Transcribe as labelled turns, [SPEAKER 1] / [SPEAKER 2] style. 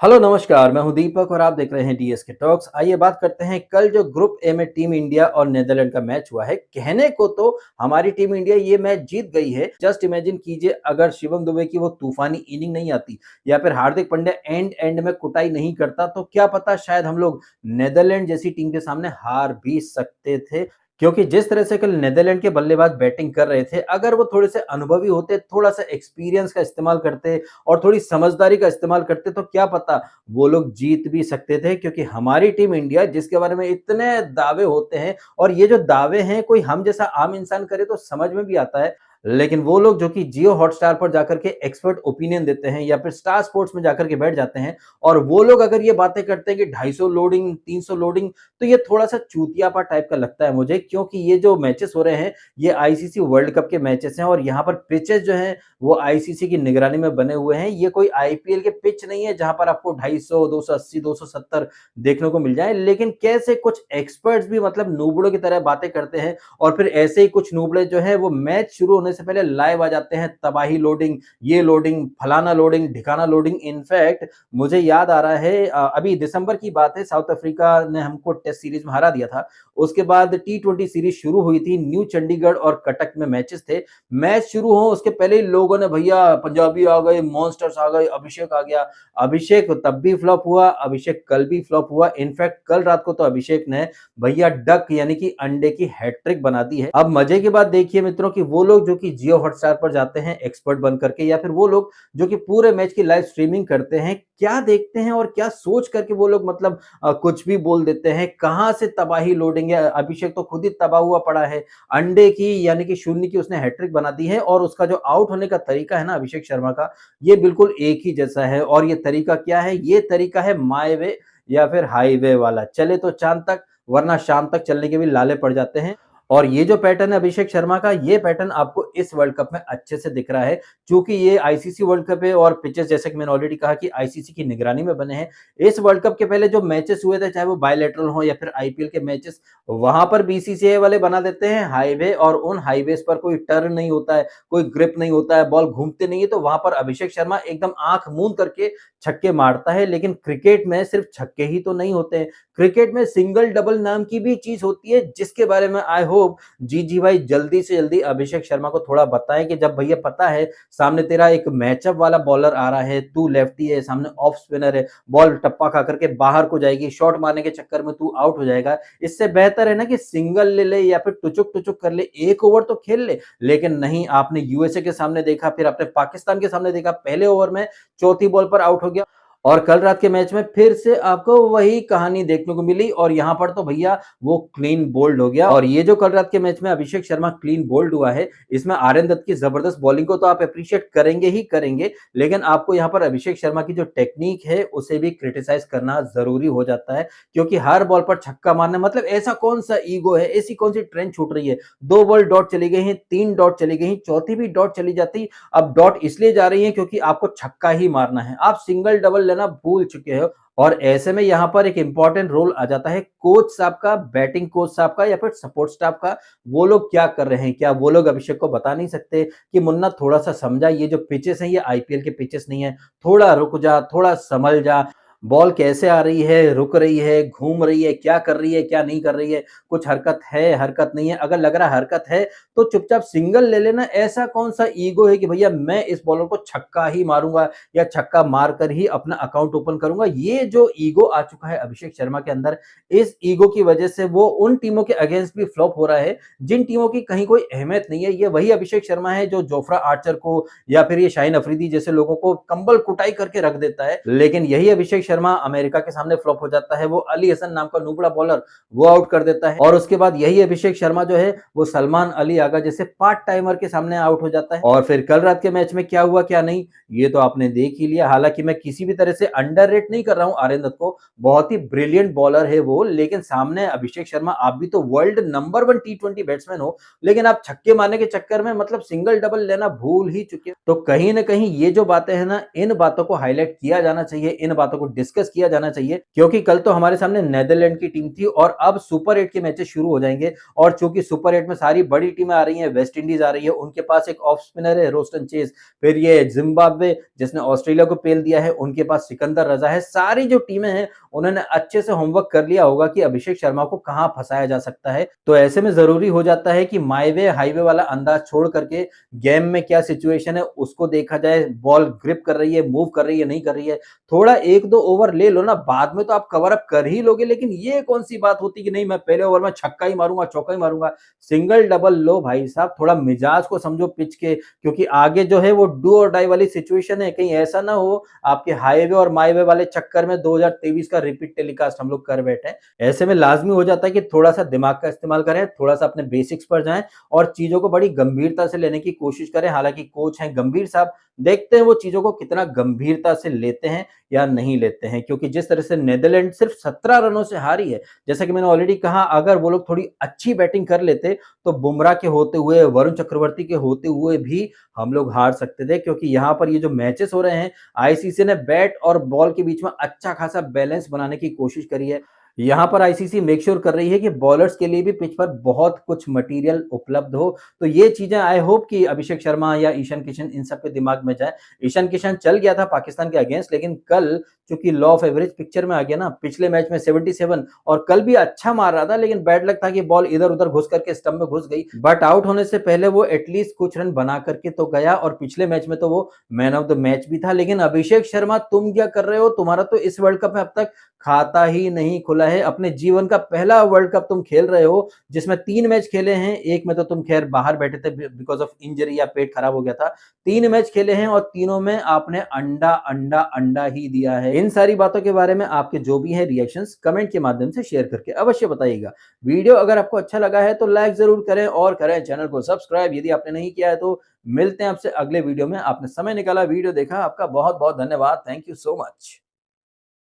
[SPEAKER 1] Hello नमस्कार, मैं हूं दीपक और आप देख रहे हैं डीएस के टॉक्स। आइए बात करते हैं कल जो ग्रुप ए में टीम इंडिया और नीदरलैंड का मैच हुआ है। कहने को तो हमारी टीम इंडिया ये मैच जीत गई है। जस्ट इमेजिन कीजिए अगर शिवम दुबे की वो तूफानी इनिंग नहीं आती या फिर हार्दिक पांड्या एंड में कुटाई नहीं करता तो क्या पता शायद हम लोग नीदरलैंड जैसी टीम के सामने हार भी सकते थे। क्योंकि जिस तरह से कल नीदरलैंड के बल्लेबाज बैटिंग कर रहे थे, अगर वो थोड़े से अनुभवी होते, थोड़ा सा एक्सपीरियंस का इस्तेमाल करते और थोड़ी समझदारी का इस्तेमाल करते तो क्या पता वो लोग जीत भी सकते थे। क्योंकि हमारी टीम इंडिया जिसके बारे में इतने दावे होते हैं और ये जो दावे हैं कोई हम जैसा आम इंसान करे तो समझ में भी आता है, लेकिन वो लोग जो कि जियो हॉटस्टार पर जाकर के एक्सपर्ट ओपिनियन देते हैं या फिर स्टार स्पोर्ट्स में जाकर के बैठ जाते हैं और वो लोग अगर ये बातें करते हैं कि 250 लोडिंग 300 लोडिंग, तो ये थोड़ा सा चूतियापा टाइप का लगता है मुझे। क्योंकि ये जो मैचेस हो रहे हैं ये आईसीसी वर्ल्ड कप के मैचेस हैं और यहाँ पर पिचेस जो हैं वो आईसीसी की निगरानी में बने हुए हैं। ये कोई आईपीएल के पिच नहीं है जहां पर आपको 250 280 270 देखने को मिल जाए। लेकिन कैसे कुछ एक्सपर्ट्स भी मतलब नूबड़ों की तरह बातें करते हैं और फिर ऐसे ही कुछ नूबड़े जो है वो मैच शुरू होने से पहले लाइव आ जाते हैं, तबाही लोडिंग, ये लोडिंग, फलाना लोडिंग, ढिकाना लोडिंग। इनफैक्ट मुझे याद आ रहा है अभी दिसंबर की बात है, साउथ अफ्रीका ने हमको टेस्ट सीरीज में हरा दिया था। उसके बाद टी20 सीरीज शुरू हुई थी, न्यू चंडीगढ़ और कटक में मैचेस थे। मैच शुरू हो उसके पहले ही लोगों ने भैया पंजाबी आ गए, मॉन्स्टर्स आ गए, अभिषेक आ गया। अभिषेक तब भी फ्लॉप हुआ, अभिषेक कल भी फ्लॉप हुआ। इनफैक्ट कल रात को तो अभिषेक ने भैया डक यानी कि अंडे की हैट्रिक बना दी है। अब मजे की बात देखिए मित्रों कि वो लोग जो कि जियो हॉटस्टार पर जाते हैं एक्सपर्ट बन करके या फिर वो लोग जो कि पूरे मैच की लाइव स्ट्रीमिंग करते हैं, क्या देखते हैं और क्या सोच करके वो लोग मतलब कुछ भी बोल देते हैं। कहां से तबाही लोडेंगे, अभिषेक तो खुद ही तबाह हुआ पड़ा है। अंडे की यानी कि शून्य की उसने हैट्रिक बना दी है और उसका जो आउट होने का तरीका है ना अभिषेक शर्मा का, ये बिल्कुल एक ही जैसा है। और ये तरीका क्या है? ये तरीका है माय वे या फिर हाईवे वाला, चले तो चांद तक वरना शाम तक चलने के भी लाले पड़ जाते हैं। और ये जो पैटर्न है अभिषेक शर्मा का, ये पैटर्न आपको इस वर्ल्ड कप में अच्छे से दिख रहा है। चूंकि ये आईसीसी वर्ल्ड कप है और पिचेस जैसे कि मैंने ऑलरेडी कहा कि आईसीसी की निगरानी में बने हैं। इस वर्ल्ड कप के पहले जो मैचेस हुए थे, चाहे वो बायलैटरल हो या फिर आईपीएल के मैचेस, वहां पर बीसीसीआई वाले बना देते हैं हाईवे और उन हाईवेज पर कोई टर्न नहीं होता है, कोई ग्रिप नहीं होता है, बॉल घूमते नहीं है, तो वहां पर अभिषेक शर्मा एकदम आंख मूंद करके छक्के मारता है। लेकिन क्रिकेट में सिर्फ छक्के ही तो नहीं होते हैं, क्रिकेट में सिंगल डबल नाम की भी चीज होती है, जिसके बारे में आई होप जी भाई जल्दी से जल्दी अभिषेक शर्मा को थोड़ा बताएं कि जब भैया पता है सामने तेरा एक मैचअप वाला बॉलर आ रहा है, तू लेफ्टी है, सामने ऑफ स्पिनर है, बॉल टप्पा खा करके बाहर को जाएगी, शॉट मारने के चक्कर में तू आउट हो जाएगा। इससे बेहतर है ना कि सिंगल ले ले या फिर टुचुक टुचुक कर ले, एक ओवर तो खेल ले। लेकिन नहीं, आपने यूएसए के सामने देखा, फिर आपने पाकिस्तान के सामने देखा, पहले ओवर में चौथी बॉल पर आउट हो गया। और कल रात के मैच में फिर से आपको वही कहानी देखने को मिली और यहां पर तो भैया वो क्लीन बोल्ड हो गया। और ये जो कल रात के मैच में अभिषेक शर्मा क्लीन बोल्ड हुआ है, इसमें आर्यन दत्त की जबरदस्त बॉलिंग को तो आप अप्रिशिएट करेंगे ही करेंगे, लेकिन आपको यहां पर अभिषेक शर्मा की जो टेक्निक है उसे भी क्रिटिसाइज करना जरूरी हो जाता है। क्योंकि हर बॉल पर छक्का मारना मतलब ऐसा कौन सा ईगो है, ऐसी कौन सी ट्रेंड छूट रही है? दो बॉल डॉट चली गई हैं, तीन डॉट चली गई हैं, चौथी भी डॉट चली जाती। अब डॉट इसलिए जा रही है क्योंकि आपको छक्का ही मारना है, आप सिंगल डबल लेना भूल चुके हो। और ऐसे में यहां पर एक इंपॉर्टेंट रोल आ जाता है कोच साहब का, बैटिंग कोच साहब का या फिर सपोर्ट स्टाफ का। वो लोग क्या कर रहे हैं? क्या वो लोग अभिषेक को बता नहीं सकते कि मुन्ना थोड़ा सा समझा, ये जो पिचेस हैं ये आईपीएल के पिचेस नहीं है, थोड़ा रुक जा, थोड़ा संभल जा, बॉल कैसे आ रही है, रुक रही है, घूम रही है, क्या कर रही है, क्या नहीं कर रही है, कुछ हरकत है, हरकत नहीं है। अगर लग रहा है हरकत है तो चुपचाप सिंगल ले लेना। ऐसा कौन सा ईगो है कि भैया मैं इस बॉलर को छक्का ही मारूंगा या छक्का मारकर ही अपना अकाउंट ओपन करूंगा? ये जो ईगो आ चुका है अभिषेक शर्मा के अंदर, इस ईगो की वजह से वो उन टीमों के अगेंस्ट भी फ्लॉप हो रहा है जिन टीमों की कहीं कोई अहमियत नहीं है। ये वही अभिषेक शर्मा है जो जोफ्रा आर्चर को या फिर ये शाहीन अफरीदी जैसे लोगों को कंबल कुटाई करके रख देता है। लेकिन यही अभिषेक शर्मा अमेरिका के सामने फ्लॉप हो जाता है, वो अली हसन नाम का नुबड़ा बॉलर वो आउट कर देता है। और उसके बाद यही अभिषेक शर्मा जो है वो सलमान अली आगा जैसे पार्ट टाइमर के सामने आउट हो जाता है। और फिर कल रात के मैच में क्या हुआ क्या नहीं, ये तो आपने देख ही लिया। हालांकि मैं किसी भी तरह से अंडररेट नहीं कर रहा हूं आर्यन दत्त को, बहुत ही ब्रिलियंट बॉलर है वो, लेकिन सामने अभिषेक शर्मा, आप भी तो वर्ल्ड नंबर 1 टी20 बैट्समैन हो, लेकिन आप छक्के मारने के चक्कर में मतलब सिंगल डबल लेना भूल ही चुके हो। तो कहीं ना कहीं ये जो बातें हैं ना, इन बातों को हाईलाइट किया जाना चाहिए, इन बातों को डिस्कस किया जाना चाहिए, क्योंकि कल तो हमारे सामने नीदरलैंड की टीम थी और अब सुपर 8 के मैचेस शुरू हो जाएंगे। और चूंकि सुपर 8 में सारी बड़ी टीमें आ रही हैं, वेस्ट इंडीज आ रही है, उनके पास एक ऑफ स्पिनर है रोस्टन चेज, फिर ये जिम्बाब्वे जिसने ऑस्ट्रेलिया को पेल दिया है, उनके पास सिकंदर रजा है। सारी जो टीमें हैं उन्होंने अच्छे से होमवर्क कर लिया होगा कि अभिषेक शर्मा को कहां फंसाया जा सकता है। तो ऐसे में जरूरी हो जाता है कि माई वे हाईवे वाला अंदाज छोड़ करके गेम में क्या सिचुएशन है उसको देखा जाए। बॉल ग्रिप कर रही है, मूव कर रही है, नहीं कर रही है, थोड़ा एक दो ओवर ले लो ना, बाद में तो आप कवर अप कर ही लोगे। लेकिन ये कौन सी बात होती कि नहीं मैं पहले ओवर में छक्का ही मारूंगा, चौका ही मारूंगा। सिंगल डबल लो भाई साहब, थोड़ा मिजाज को समझो पिच के, क्योंकि आगे जो है वो डू और डाई वाली सिचुएशन है। कहीं ऐसा ना हो आपके हाईवे और माईवे वाले चक्कर में 2023 का रिपीट टेलीकास्ट हम लोग कर बैठे। ऐसे में लाजमी हो जाता है कि थोड़ा सा दिमाग का इस्तेमाल करें, थोड़ा सा अपने बेसिक्स पर जाएं और चीजों को बड़ी गंभीरता से लेने की कोशिश करें। हालांकि कोच हैं गंभीर साहब, देखते हैं वो चीजों को कितना गंभीरता से लेते हैं या नहीं लेते हैं। क्योंकि जिस तरह से नीदरलैंड सिर्फ 17 रनों से हारी है, जैसा कि मैंने ऑलरेडी कहा, अगर वो लोग थोड़ी अच्छी बैटिंग कर लेते तो बुमराह के होते हुए, वरुण चक्रवर्ती के होते हुए भी हम लोग हार सकते थे। क्योंकि यहाँ पर ये जो मैचेस हो रहे हैं, आईसीसी ने बैट और बॉल के बीच में अच्छा खासा बैलेंस बनाने की कोशिश करी है। यहाँ पर आईसीसी मेक श्योर कर रही है कि बॉलर्स के लिए भी पिच पर बहुत कुछ मटेरियल उपलब्ध हो। तो ये चीजें आई होप कि अभिषेक शर्मा या ईशान किशन इन सब के दिमाग में जाए। ईशान किशन चल गया था पाकिस्तान के अगेंस्ट, लेकिन कल चूंकि लॉ ऑफ एवरेज पिक्चर में आ गया ना, पिछले मैच में 77 और कल भी अच्छा मार रहा था, लेकिन बैड लक था कि बॉल इधर उधर घुस करके स्टंप में घुस गई। बट आउट होने से पहले वो एटलीस्ट कुछ रन बना करके तो गया और पिछले मैच में तो वो मैन ऑफ द मैच भी था। लेकिन अभिषेक शर्मा तुम क्या कर रहे हो? तुम्हारा तो इस वर्ल्ड कप में अब तक खाता ही नहीं खुला है। अपने जीवन का पहला वर्ल्ड कप तुम खेल रहे हो जिसमें 3 मैच खेले हैं। एक में तो तुम खैर बाहर बैठे थे बिकॉज ऑफ इंजरी या पेट खराब हो गया था। 3 मैच खेले हैं और तीनों में आपने अंडा अंडा अंडा ही दिया है। इन सारी बातों के बारे में आपके जो भी हैं रिएक्शंस कमेंट के माध्यम से शेयर करके अवश्य बताइएगा। वीडियो अगर आपको अच्छा लगा है तो लाइक जरूर करें और करें चैनल को सब्सक्राइब यदि आपने नहीं किया है तो। मिलते हैं आपसे अगले वीडियो में। आपने समय निकाला, वीडियो देखा, आपका बहुत बहुत धन्यवाद। Thank you so much.